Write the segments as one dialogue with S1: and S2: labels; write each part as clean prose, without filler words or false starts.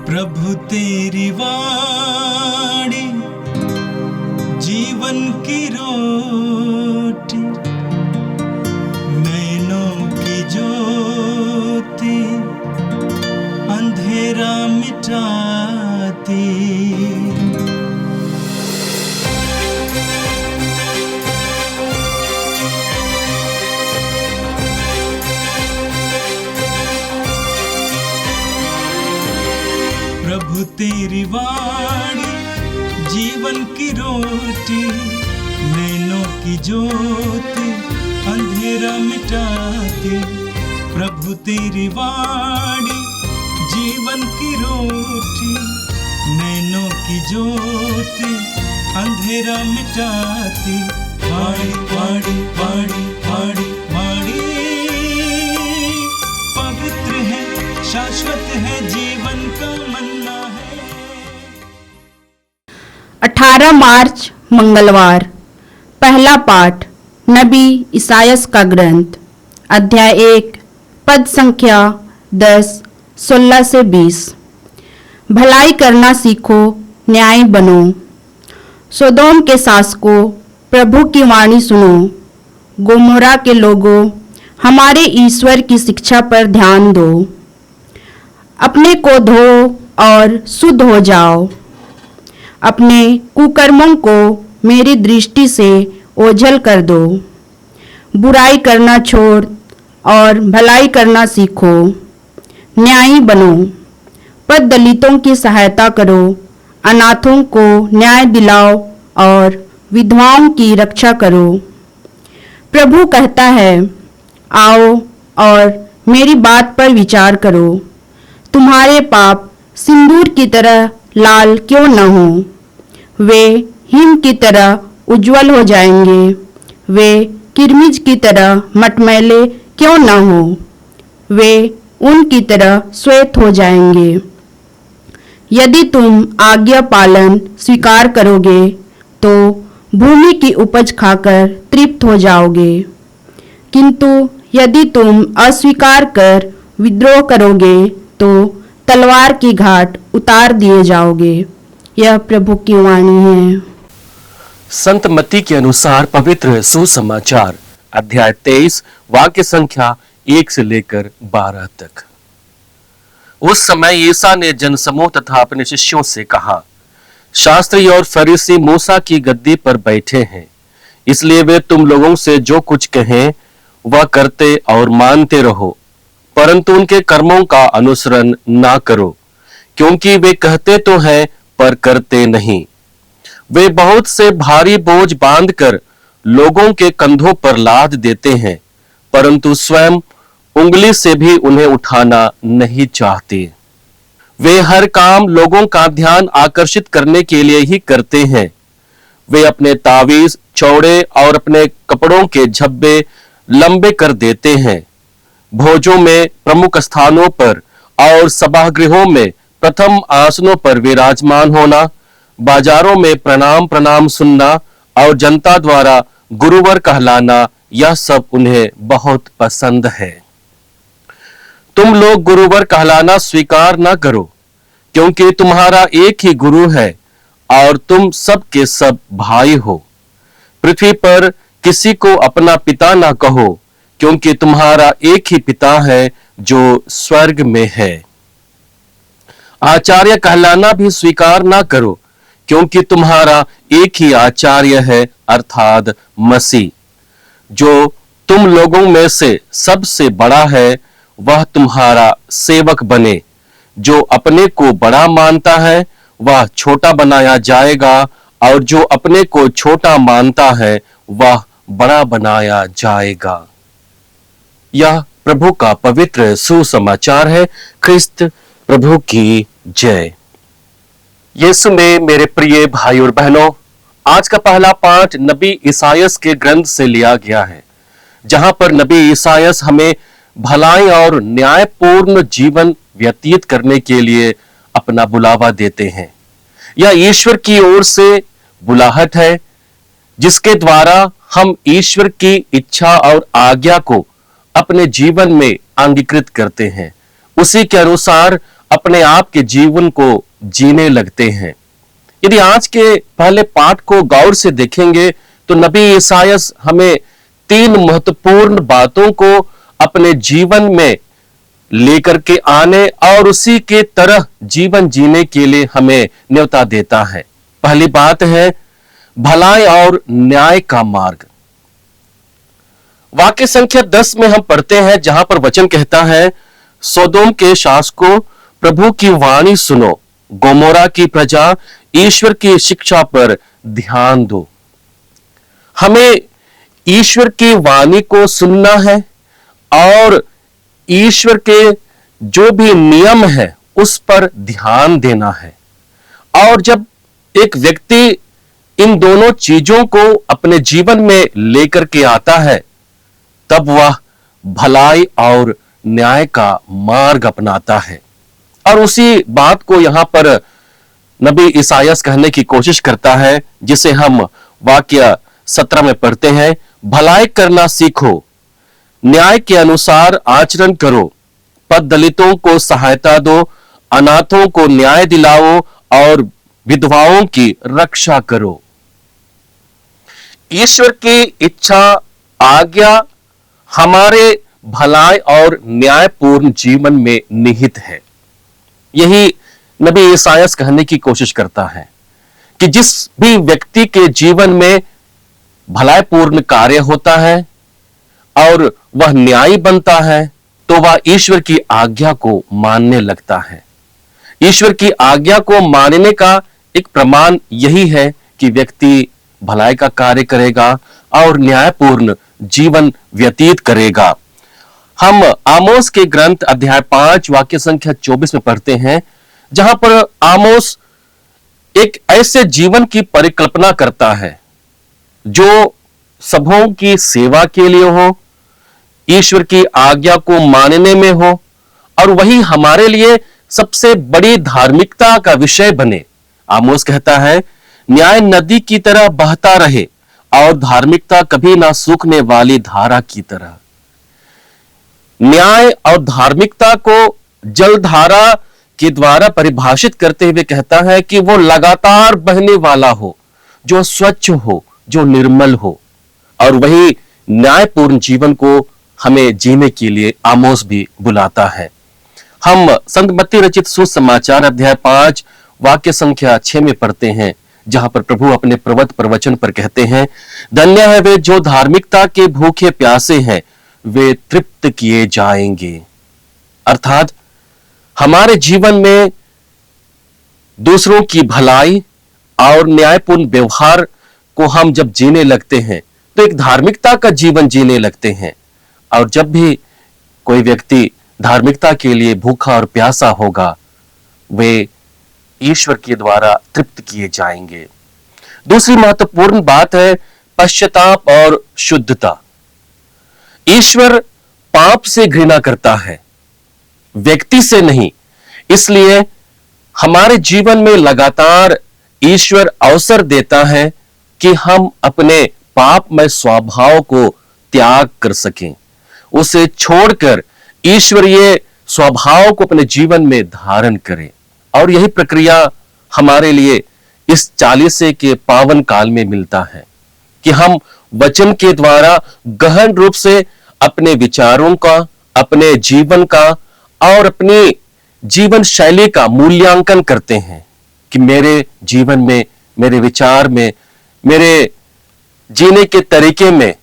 S1: प्रभु तेरी वाणी जीवन की रोटी, नैनों की ज्योति अंधेरा मिटाती। प्रभु तेरी वाणी जीवन की रोटी, नैनों की ज्योति अंधेरा मिटाती। प्रभु तेरी वाणी जीवन की रोटी, नैनों की ज्योति अंधेरा मिटाती। वाणी वाणी वाणी वाणी वाणी पवित्र है, शाश्वत है, जीवन का मन्ना है।
S2: 18 मार्च मंगलवार। पहला पाठ नबी ईसायास का ग्रंथ, अध्याय 1, पद संख्या 10, 16 से 20। भलाई करना सीखो, न्यायी बनो। सोदोम के शासकों, प्रभु की वाणी सुनो। गोमोरा के लोगों, हमारे ईश्वर की शिक्षा पर ध्यान दो। अपने को धो और शुद्ध हो जाओ। अपने कुकर्मों को मेरी दृष्टि से ओझल कर दो। बुराई करना छोड़ और भलाई करना सीखो। न्यायी बनो। पद दलितों की सहायता करो। अनाथों को न्याय दिलाओ और विधवाओं की रक्षा करो। प्रभु कहता है, आओ और मेरी बात पर विचार करो। तुम्हारे पाप सिंदूर की तरह लाल क्यों न हो, वे हिम की तरह उज्जवल हो जाएंगे। वे किरमिज की तरह मटमैले क्यों न हो, वे ऊन की तरह श्वेत हो जाएंगे। यदि तुम आज्ञा पालन स्वीकार करोगे तो भूमि की उपज खाकर तृप्त हो जाओगे, किंतु यदि तुम अस्वीकार कर विद्रोह करोगे तो तलवार की घाट उतार दिए जाओगे। यह प्रभु की वाणी है।
S3: संत मत्ती के अनुसार पवित्र सुसमाचार, अध्याय 23, वाक्य संख्या 1 से लेकर 12 तक। उस समय यीशु ने जनसमूह तथा अपने शिष्यों से कहा, शास्त्री और फरीसी मूसा की गद्दी पर बैठे हैं, इसलिए वे तुम लोगों से जो कुछ कहें वह करते और मानते रहो, परंतु उनके कर्मों का अनुसरण ना करो, क्योंकि वे कहते तो हैं पर करते नहीं। वे बहुत से भारी बोझ बांधकर लोगों के कंधों पर लाद देते हैं, परंतु स्वयं उंगली से भी उन्हें उठाना नहीं चाहते। वे हर काम लोगों का ध्यान आकर्षित करने के लिए ही करते हैं। वे अपने तावीज चौड़े और अपने कपड़ों के झब्बे लंबे कर देते हैं। भोजों में प्रमुख स्थानों पर और सभागृहों में प्रथम आसनों पर विराजमान होना, बाजारों में प्रणाम प्रणाम सुनना और जनता द्वारा गुरुवर कहलाना, यह सब उन्हें बहुत पसंद है। तुम लोग गुरुवर कहलाना स्वीकार न करो, क्योंकि तुम्हारा एक ही गुरु है और तुम सब के सब भाई हो। पृथ्वी पर किसी को अपना पिता ना कहो, क्योंकि तुम्हारा एक ही पिता है जो स्वर्ग में है। आचार्य कहलाना भी स्वीकार ना करो, क्योंकि तुम्हारा एक ही आचार्य है, अर्थात मसीह। जो तुम लोगों में से सबसे बड़ा है वह तुम्हारा सेवक बने। जो अपने को बड़ा मानता है वह छोटा बनाया जाएगा, और जो अपने को छोटा मानता है वह बड़ा बनाया जाएगा। यह प्रभु का पवित्र सुसमाचार है। ख्रिस्त प्रभु की जय। यीशु में मेरे प्रिय भाई और बहनों, आज का पहला पाठ नबी ईसायास के ग्रंथ से लिया गया है, जहां पर नबी ईसायास हमें भलाई और न्यायपूर्ण जीवन व्यतीत करने के लिए अपना बुलावा देते हैं। यह ईश्वर की ओर से बुलाहट है, जिसके द्वारा हम ईश्वर की इच्छा और आज्ञा को अपने जीवन में अंगीकृत करते हैं। उसी के अनुसार अपने आप के जीवन को जीने लगते हैं। यदि आज के पहले पाठ को गौर से देखेंगे तो नबी ईसायास हमें 3 महत्वपूर्ण बातों को अपने जीवन में लेकर के आने और उसी के तरह जीवन जीने के लिए हमें न्योता देता है। पहली बात है भलाई और न्याय का मार्ग। वाक्य संख्या 10 में हम पढ़ते हैं, जहां पर वचन कहता है, सोदोम के शासकों, प्रभु की वाणी सुनो, गोमोरा की प्रजा, ईश्वर की शिक्षा पर ध्यान दो। हमें ईश्वर की वाणी को सुनना है और ईश्वर के जो भी नियम है उस पर ध्यान देना है। और जब एक व्यक्ति इन दोनों चीजों को अपने जीवन में लेकर के आता है, तब वह भलाई और न्याय का मार्ग अपनाता है। और उसी बात को यहां पर नबी ईसायास कहने की कोशिश करता है, जिसे हम वाक्य 17 में पढ़ते हैं, भलाई करना सीखो, न्याय के अनुसार आचरण करो, पद दलितों को सहायता दो, अनाथों को न्याय दिलाओ और विधवाओं की रक्षा करो। ईश्वर की इच्छा, आज्ञा हमारे भलाई और न्यायपूर्ण जीवन में निहित है। यही नबी ईसायास कहने की कोशिश करता है कि जिस भी व्यक्ति के जीवन में भलाईपूर्ण कार्य होता है और वह न्यायी बनता है, तो वह ईश्वर की आज्ञा को मानने लगता है। ईश्वर की आज्ञा को मानने का एक प्रमाण यही है कि व्यक्ति भलाई का कार्य करेगा और न्यायपूर्ण जीवन व्यतीत करेगा। हम आमोस के ग्रंथ अध्याय 5 वाक्य संख्या 24 में पढ़ते हैं, जहां पर आमोस एक ऐसे जीवन की परिकल्पना करता है जो सबों की सेवा के लिए हो, ईश्वर की आज्ञा को मानने में हो और वही हमारे लिए सबसे बड़ी धार्मिकता का विषय बने। आमोस कहता है, न्याय नदी की तरह बहता रहे और धार्मिकता कभी ना सूखने वाली धारा की तरह। न्याय और धार्मिकता को जलधारा के द्वारा परिभाषित करते हुए कहता है कि वो लगातार बहने वाला हो, जो स्वच्छ हो, जो निर्मल हो। और वही न्यायपूर्ण जीवन को हमें जीने के लिए आमोस भी बुलाता है। हम संत मत्ती रचित सुसमाचार अध्याय 5 वाक्य संख्या 6 में पढ़ते हैं, जहां पर प्रभु अपने प्रवत प्रवचन पर कहते हैं, धन्य है वे जो धार्मिकता के भूखे प्यासे हैं, वे तृप्त किए जाएंगे। अर्थात हमारे जीवन में दूसरों की भलाई और न्यायपूर्ण व्यवहार को हम जब जीने लगते हैं तो एक धार्मिकता का जीवन जीने लगते हैं। और जब भी कोई व्यक्ति धार्मिकता के लिए भूखा और प्यासा होगा, वे ईश्वर के द्वारा तृप्त किए जाएंगे। दूसरी महत्वपूर्ण बात है पश्चाताप और शुद्धता। ईश्वर पाप से घृणा करता है, व्यक्ति से नहीं। इसलिए हमारे जीवन में लगातार ईश्वर अवसर देता है कि हम अपने पापमय स्वभाव को त्याग कर सकें, उसे छोड़कर ईश्वरीय स्वभाव को अपने जीवन में धारण करें। और यही प्रक्रिया हमारे लिए इस 40 के पावन काल में मिलता है कि हम वचन के द्वारा गहन रूप से अपने विचारों का, अपने जीवन का और अपनी जीवन शैली का मूल्यांकन करते हैं कि मेरे जीवन में, मेरे विचार में, मेरे जीने के तरीके में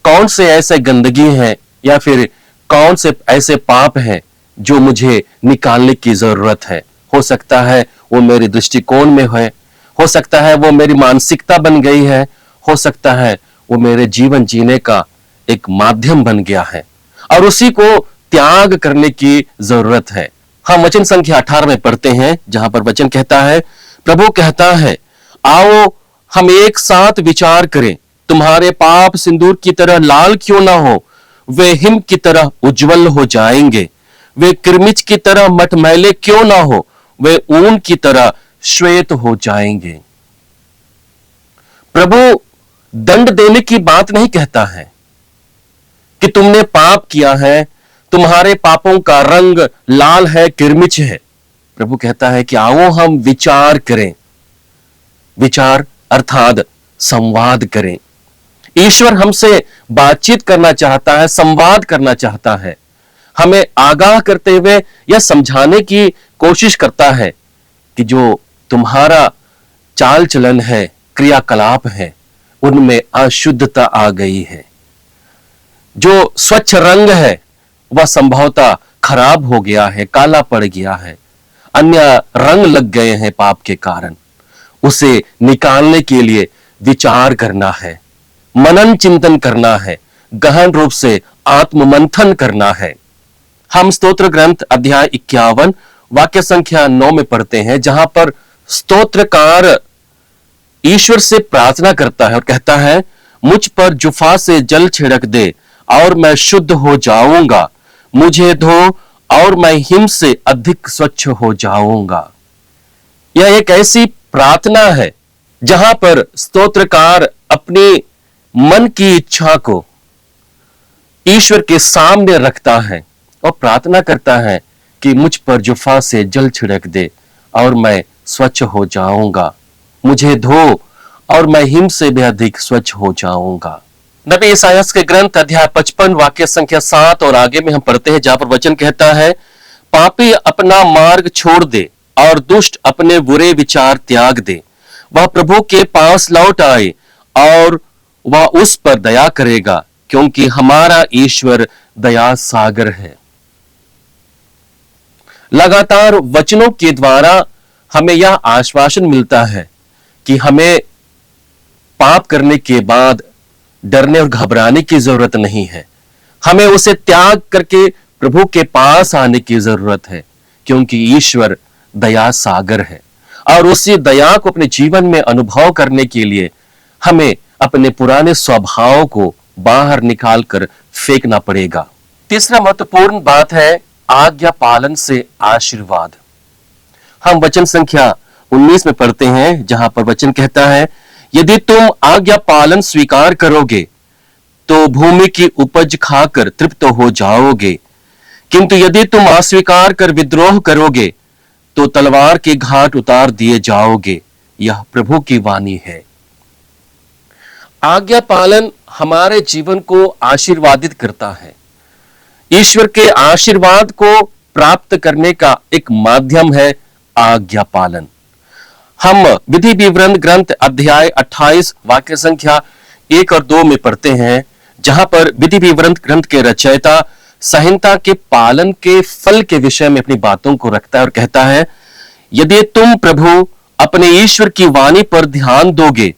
S3: कौन से ऐसे गंदगी है या फिर कौन से ऐसे पाप हैं जो मुझे निकालने की जरूरत है। हो सकता है वो मेरे दृष्टिकोण में है, हो सकता है वो मेरी मानसिकता बन गई है, हो सकता है वो मेरे जीवन जीने का एक माध्यम बन गया है और उसी को त्याग करने की जरूरत है। हम वचन संख्या 18 में पढ़ते हैं, जहां पर वचन कहता है, प्रभु कहता है, आओ हम एक साथ विचार करें, तुम्हारे पाप सिंदूर की तरह लाल क्यों ना हो, वे हिम की तरह उज्जवल हो जाएंगे। वे किरमिच की तरह मटमैले क्यों ना हो, वे ऊन की तरह श्वेत हो जाएंगे। प्रभु दंड देने की बात नहीं कहता है कि तुमने पाप किया है, तुम्हारे पापों का रंग लाल है, किरमिच है, प्रभु कहता है कि आओ हम विचार करें। विचार अर्थात संवाद करें। ईश्वर हमसे बातचीत करना चाहता है, संवाद करना चाहता है। हमें आगाह करते हुए यह समझाने की कोशिश करता है कि जो तुम्हारा चाल चलन है, क्रियाकलाप है, उनमें अशुद्धता आ गई है। जो स्वच्छ रंग है वह संभवतः खराब हो गया है, काला पड़ गया है, अन्य रंग लग गए हैं पाप के कारण। उसे निकालने के लिए विचार करना है, मनन चिंतन करना है, गहन रूप से आत्ममंथन करना है। हम स्तोत्र ग्रंथ अध्याय 51 वाक्य संख्या 9 में पढ़ते हैं, जहां पर स्तोत्रकार ईश्वर से प्रार्थना करता है और कहता है, मुझ पर जुफा से जल छिड़क दे और मैं शुद्ध हो जाऊंगा, मुझे धो और मैं हिम से अधिक स्वच्छ हो जाऊंगा। यह एक ऐसी प्रार्थना है जहां पर स्तोत्रकार अपनी मन की इच्छा को ईश्वर के सामने रखता है और प्रार्थना करता है कि मुझ पर जुफा से जल छिड़क दे और मैं स्वच्छ हो जाऊंगा, मुझे धो और मैं हिम से भी अधिक स्वच्छ हो जाऊंगा। नबी ईसायाह के ग्रंथ अध्याय 55 वाक्य संख्या 7 और आगे में हम पढ़ते हैं, जहां पर वचन कहता है, पापी अपना मार्ग छोड़ दे और दुष्ट अपने बुरे विचार त्याग दे। वह प्रभु के पास लौट आए और वह उस पर दया करेगा, क्योंकि हमारा ईश्वर दया सागर है। लगातार वचनों के द्वारा हमें यह आश्वासन मिलता है कि हमें पाप करने के बाद डरने और घबराने की जरूरत नहीं है। हमें उसे त्याग करके प्रभु के पास आने की जरूरत है, क्योंकि ईश्वर दया सागर है और उसी दया को अपने जीवन में अनुभव करने के लिए हमें अपने पुराने स्वभाव को बाहर निकालकर फेंकना पड़ेगा। तीसरा महत्वपूर्ण बात है आज्ञा पालन से आशीर्वाद। हम वचन संख्या 19 में पढ़ते हैं, जहां पर वचन कहता है, यदि तुम आज्ञा पालन स्वीकार करोगे तो भूमि की उपज खाकर तृप्त हो जाओगे, किंतु यदि तुम अस्वीकार कर विद्रोह करोगे तो तलवार के घाट उतार दिए जाओगे। यह प्रभु की वाणी है। आज्ञा पालन हमारे जीवन को आशीर्वादित करता है। ईश्वर के आशीर्वाद को प्राप्त करने का एक माध्यम है आज्ञा पालन। हम विधि विवरण ग्रंथ अध्याय 28 वाक्य संख्या 1 और 2 में पढ़ते हैं, जहां पर विधि विवरण ग्रंथ के रचयिता संहिता के पालन के फल के विषय में अपनी बातों को रखता है और कहता है, यदि तुम प्रभु अपने ईश्वर की वाणी पर ध्यान दोगे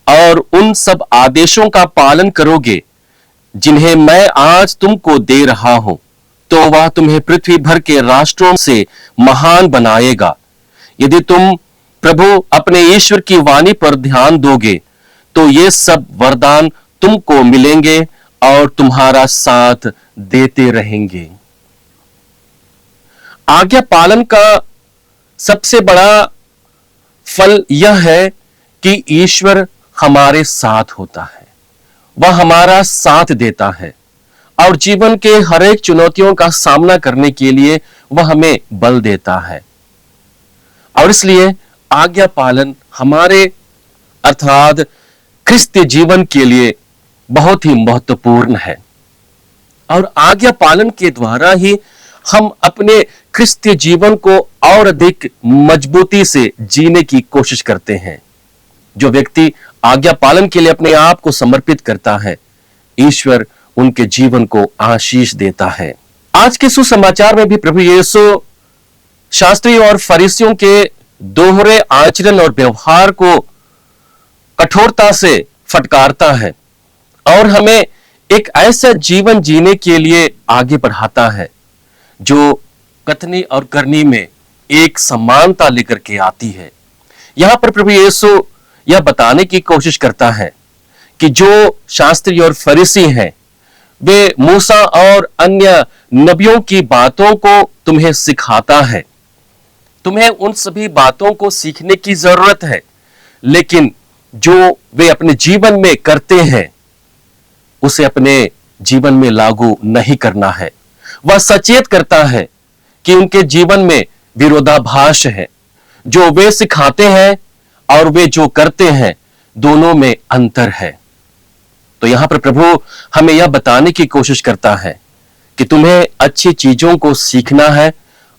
S3: और उन सब आदेशों का पालन करोगे जिन्हें मैं आज तुमको दे रहा हूं, तो वह तुम्हें पृथ्वी भर के राष्ट्रों से महान बनाएगा। यदि तुम प्रभु अपने ईश्वर की वाणी पर ध्यान दोगे तो ये सब वरदान तुमको मिलेंगे और तुम्हारा साथ देते रहेंगे। आज्ञा पालन का सबसे बड़ा फल यह है कि ईश्वर हमारे साथ होता है, वह हमारा साथ देता है और जीवन के हर एक चुनौतियों का सामना करने के लिए वह हमें बल देता है। और इसलिए आज्ञा पालन हमारे अर्थात क्रिस्तीय जीवन के लिए बहुत ही महत्वपूर्ण है और आज्ञा पालन के द्वारा ही हम अपने क्रिस्तीय जीवन को और अधिक मजबूती से जीने की कोशिश करते हैं। जो व्यक्ति आज्ञा पालन के लिए अपने आप को समर्पित करता है, ईश्वर उनके जीवन को आशीष देता है। आज के सुसमाचार में भी प्रभु यीशु शास्त्री और फरीसियों के दोहरे आचरण और व्यवहार को कठोरता से फटकारता है और हमें एक ऐसा जीवन जीने के लिए आगे बढ़ाता है जो कथनी और करनी में एक समानता लेकर के आती है। यहां पर प्रभु यीशु यह बताने की कोशिश करता है कि जो शास्त्री और फरीसी हैं वे मूसा और अन्य नबियों की बातों को तुम्हें सिखाता है। तुम्हें उन सभी बातों को सीखने की जरूरत है, लेकिन जो वे अपने जीवन में करते हैं उसे अपने जीवन में लागू नहीं करना है। वह सचेत करता है कि उनके जीवन में विरोधाभास है। जो वे सिखाते हैं और वे जो करते हैं, दोनों में अंतर है। तो यहां पर प्रभु हमें यह बताने की कोशिश करता है कि तुम्हें अच्छी चीजों को सीखना है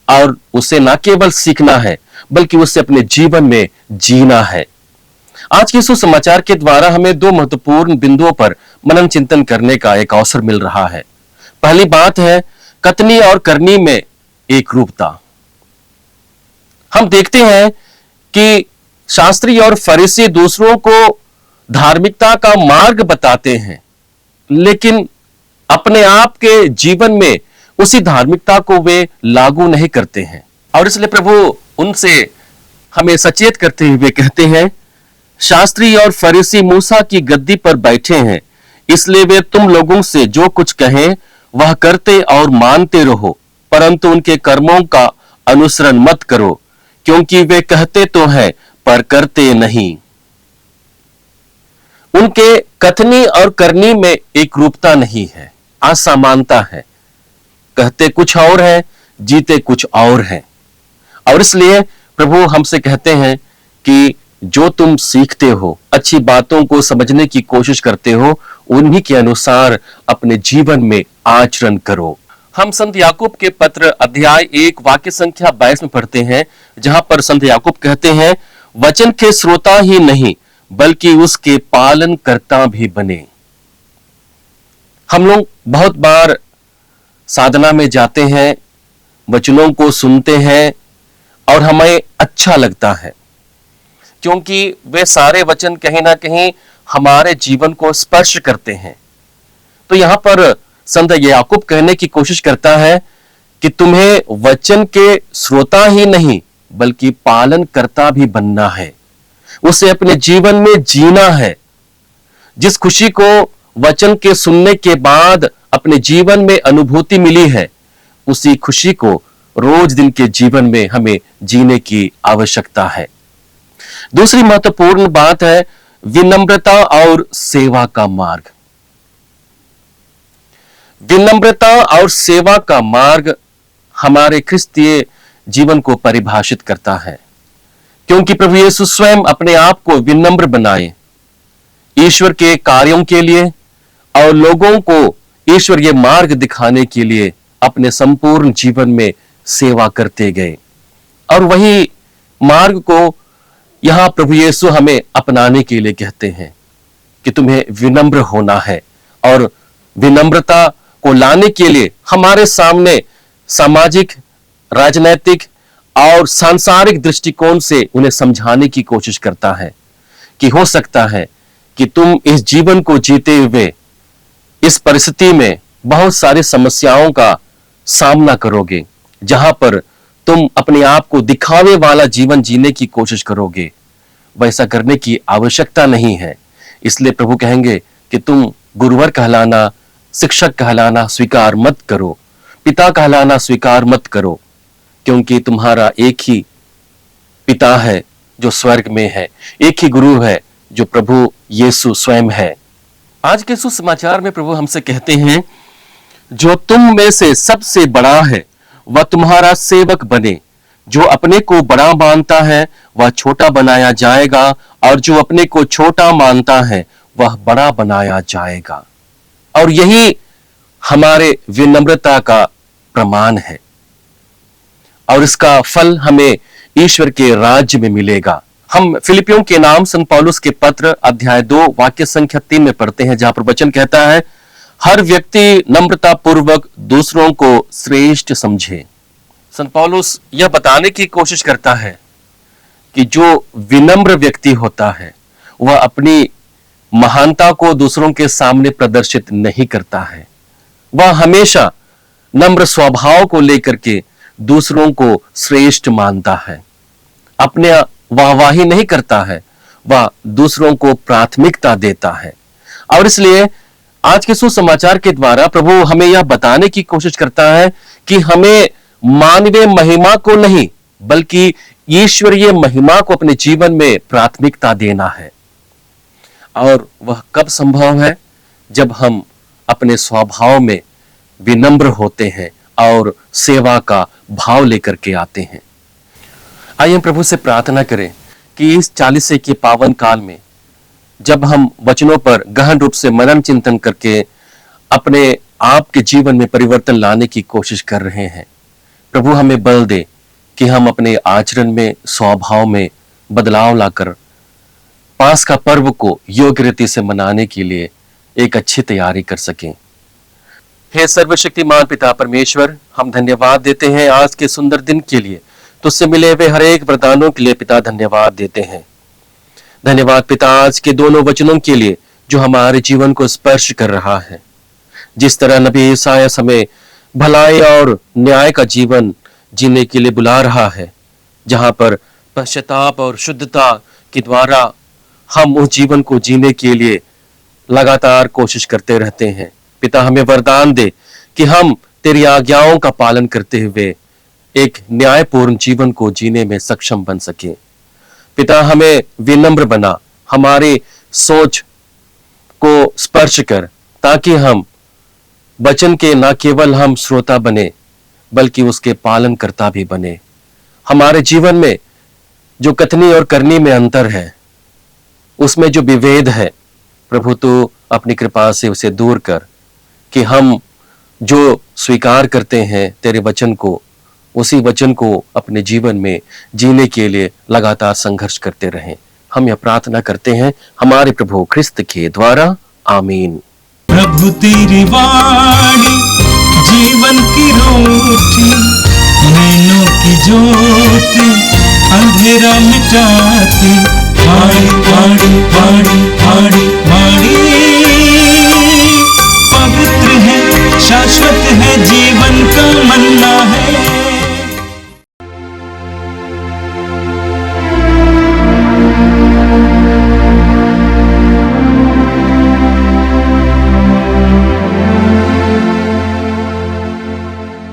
S3: और उसे ना केवल सीखना है बल्कि उसे अपने जीवन में जीना है। आज के सुसमाचार के द्वारा हमें दो महत्वपूर्ण बिंदुओं पर मनन चिंतन करने का एक अवसर मिल रहा है। पहली बात है कथनी और करनी में एक रूपता। हम देखते हैं कि शास्त्री और फरीसी दूसरों को धार्मिकता का मार्ग बताते हैं, लेकिन अपने आप के जीवन में उसी धार्मिकता को वे लागू नहीं करते हैं। और इसलिए प्रभु उनसे हमें सचेत करते हुए कहते हैं, शास्त्री और फरीसी मूसा की गद्दी पर बैठे हैं, इसलिए वे तुम लोगों से जो कुछ कहें वह करते और मानते रहो, परंतु उनके कर्मों का अनुसरण मत करो, क्योंकि वे कहते तो हैं पर करते नहीं। उनके कथनी और करनी में एक रूपता नहीं है, असमानता है। कहते कुछ और है, जीते कुछ और है। और इसलिए प्रभु हमसे कहते हैं कि जो तुम सीखते हो, अच्छी बातों को समझने की कोशिश करते हो, उन्हीं के अनुसार अपने जीवन में आचरण करो। हम संत याकूब के पत्र अध्याय 1 वाक्य संख्या 22 में पढ़ते हैं, जहां पर संत याकूब कहते हैं, वचन के श्रोता ही नहीं बल्कि उसके पालन करता भी बने। हम लोग बहुत बार साधना में जाते हैं, वचनों को सुनते हैं और हमें अच्छा लगता है, क्योंकि वे सारे वचन कहीं ना कहीं हमारे जीवन को स्पर्श करते हैं। तो यहां पर संत याकूब कहने की कोशिश करता है कि तुम्हें वचन के श्रोता ही नहीं बल्कि पालन करता भी बनना है, उसे अपने जीवन में जीना है। जिस खुशी को वचन के सुनने के बाद अपने जीवन में अनुभूति मिली है, उसी खुशी को रोज दिन के जीवन में हमें जीने की आवश्यकता है। दूसरी महत्वपूर्ण बात है विनम्रता और सेवा का मार्ग। विनम्रता और सेवा का मार्ग हमारे क्रिस्तीय जीवन को परिभाषित करता है, क्योंकि प्रभु यीशु स्वयं अपने आप को विनम्र बनाए ईश्वर के कार्यों के लिए और लोगों को ईश्वर ये मार्ग दिखाने के लिए अपने संपूर्ण जीवन में सेवा करते गए। और वही मार्ग को यहां प्रभु यीशु हमें अपनाने के लिए कहते हैं कि तुम्हें विनम्र होना है। और विनम्रता को लाने के लिए हमारे सामने सामाजिक, राजनैतिक और सांसारिक दृष्टिकोण से उन्हें समझाने की कोशिश करता है कि हो सकता है कि तुम इस जीवन को जीते हुए इस परिस्थिति में बहुत सारी समस्याओं का सामना करोगे, जहां पर तुम अपने आप को दिखावे वाला जीवन जीने की कोशिश करोगे। वैसा करने की आवश्यकता नहीं है। इसलिए प्रभु कहेंगे कि तुम गुरुवर कहलाना, शिक्षक कहलाना स्वीकार मत करो, पिता कहलाना स्वीकार मत करो, क्योंकि तुम्हारा एक ही पिता है जो स्वर्ग में है, एक ही गुरु है जो प्रभु यीशु स्वयं है। आज के सुसमाचार में प्रभु हमसे कहते हैं, जो तुम में से सबसे बड़ा है वह तुम्हारा सेवक बने। जो अपने को बड़ा मानता है वह छोटा बनाया जाएगा, और जो अपने को छोटा मानता है वह बड़ा बनाया जाएगा। और यही हमारे विनम्रता का प्रमाण है, और इसका फल हमें ईश्वर के राज्य में मिलेगा। हम फिलिपियों के नाम संत पौलुस के पत्र अध्याय 2 वाक्य संख्या 3 में पढ़ते हैं, जहां पर वचन कहता है, हर व्यक्ति नम्रता पूर्वक दूसरों को श्रेष्ठ समझे। संत पौलुस यह बताने की कोशिश करता है कि जो विनम्र व्यक्ति होता है वह अपनी महानता को दूसरों के सामने प्रदर्शित नहीं करता है। वह हमेशा नम्र स्वभाव को लेकर के दूसरों को श्रेष्ठ मानता है, अपने वाहवाही नहीं करता है, वह दूसरों को प्राथमिकता देता है। और इसलिए आज के सुसमाचार के द्वारा प्रभु हमें यह बताने की कोशिश करता है कि हमें मानवीय महिमा को नहीं बल्कि ईश्वरीय महिमा को अपने जीवन में प्राथमिकता देना है। और वह कब संभव है? जब हम अपने स्वभाव में विनम्र होते हैं और सेवा का भाव लेकर के आते हैं। आइए हम प्रभु से प्रार्थना करें कि इस 40 के पावन काल में जब हम वचनों पर गहन रूप से मनन चिंतन करके अपने आप के जीवन में परिवर्तन लाने की कोशिश कर रहे हैं, प्रभु हमें बल दे कि हम अपने आचरण में, स्वभाव में बदलाव लाकर पास का पर्व को योग्य रीति से मनाने के लिए एक अच्छी तैयारी कर सकें। हे सर्वशक्तिमान पिता परमेश्वर, हम धन्यवाद देते हैं आज के सुंदर दिन के लिए, तुझसे मिले हुए हर एक वरदानों के लिए पिता धन्यवाद देते हैं। धन्यवाद पिता आज के दोनों वचनों के लिए जो हमारे जीवन को स्पर्श कर रहा है। जिस तरह नबी ईसायास हमें भलाई और न्याय का जीवन जीने के लिए बुला रहा है, जहां पर पश्चाताप और शुद्धता के द्वारा हम उस जीवन को जीने के लिए लगातार कोशिश करते रहते हैं। पिता हमें वरदान दे कि हम तेरी आज्ञाओं का पालन करते हुए एक न्यायपूर्ण जीवन को जीने में सक्षम बन सके। पिता हमें विनम्र बना, हमारी सोच को स्पर्श कर, ताकि हम वचन के न केवल हम श्रोता बने बल्कि उसके पालन करता भी बने। हमारे जीवन में जो कथनी और करनी में अंतर है, उसमें जो विभेद है, प्रभु तू अपनी कृपा से उसे दूर कर कि हम जो स्वीकार करते हैं तेरे वचन को, उसी वचन को अपने जीवन में जीने के लिए लगातार संघर्ष करते रहें। हम यह प्रार्थना करते हैं हमारे प्रभु ख्रिस्त के द्वारा, आमीन।
S1: प्रभु तेरी वाणी जीवन की रोटी, नैनों की ज्योति अंधेरा मिटाती, हाड़ी हाड़ी हाड़ी हाड़ी हाड़ी। पवित्र है, शाश्वत है, जीवन का मन्ना है।